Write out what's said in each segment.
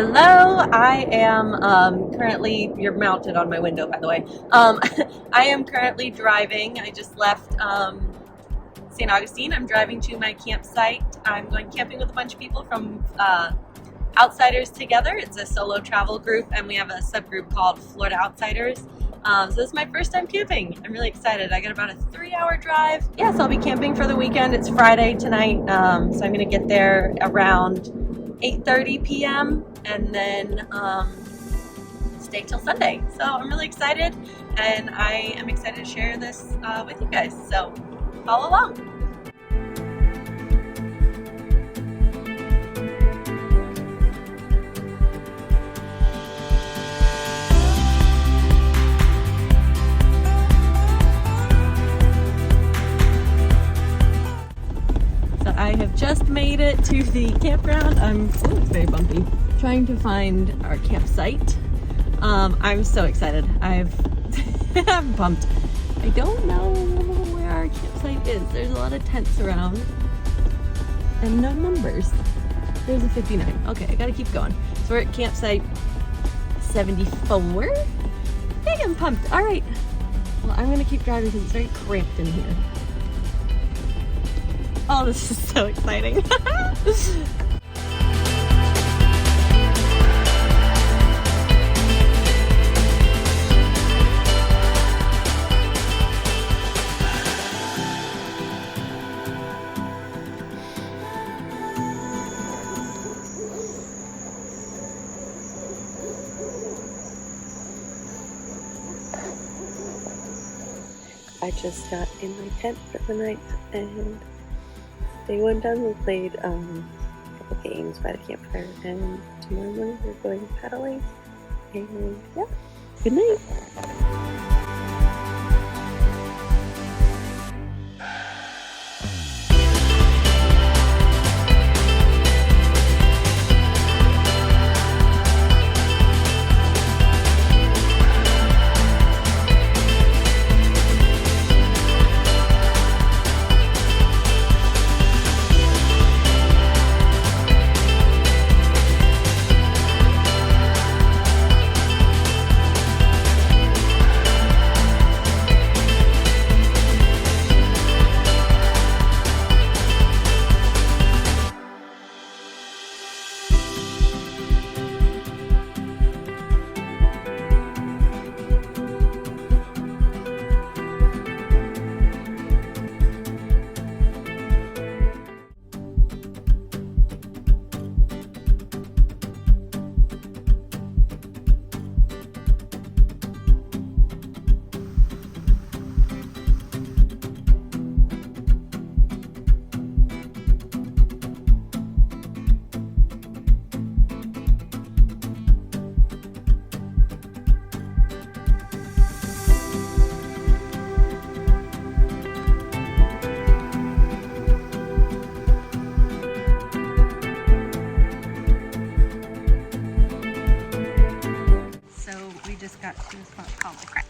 Hello, I am currently, you're mounted on my window by the way. I am currently driving. I just left St. Augustine. I'm driving to my campsite. I'm going camping with a bunch of people from Outsiders Together. It's a solo travel group, and we have a subgroup called Florida Outsiders. So this is my first time camping. I'm really excited. I got about a 3-hour drive. Yes, I'll be camping for the weekend. It's Friday tonight, so I'm gonna get there around 8:30 p.m. and then stay till Sunday. So I'm really excited, and I am excited to share this with you guys. So follow along. I have just made it to the campground. It's very bumpy. Trying to find our campsite. I'm so excited. I'm pumped. I don't know where our campsite is. There's a lot of tents around and no numbers. There's a 59. Okay, I gotta keep going. So we're at campsite 74. I think I'm pumped. All right. Well, I'm gonna keep driving because it's very cramped in here. Oh, this is so exciting. I just got in my tent for the night, and day one done. We played a couple games by the campfire, and tomorrow morning we're going paddling. And yeah, good night. Got to a spot called the Crack.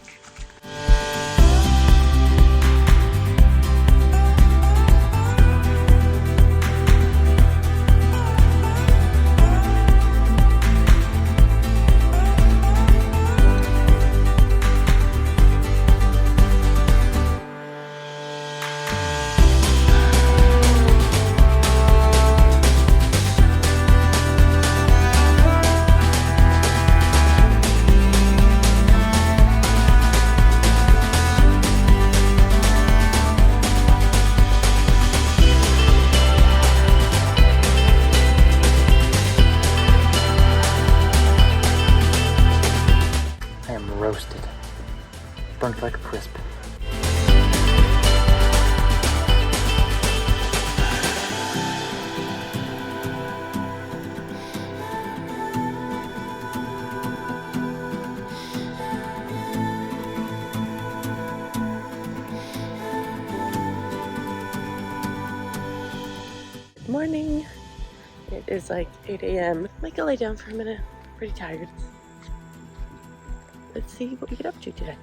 Roasted, burnt like a crisp. Good morning. It is like 8 a.m. I might go lay down for a minute. Pretty tired. Let's see what we get up to today.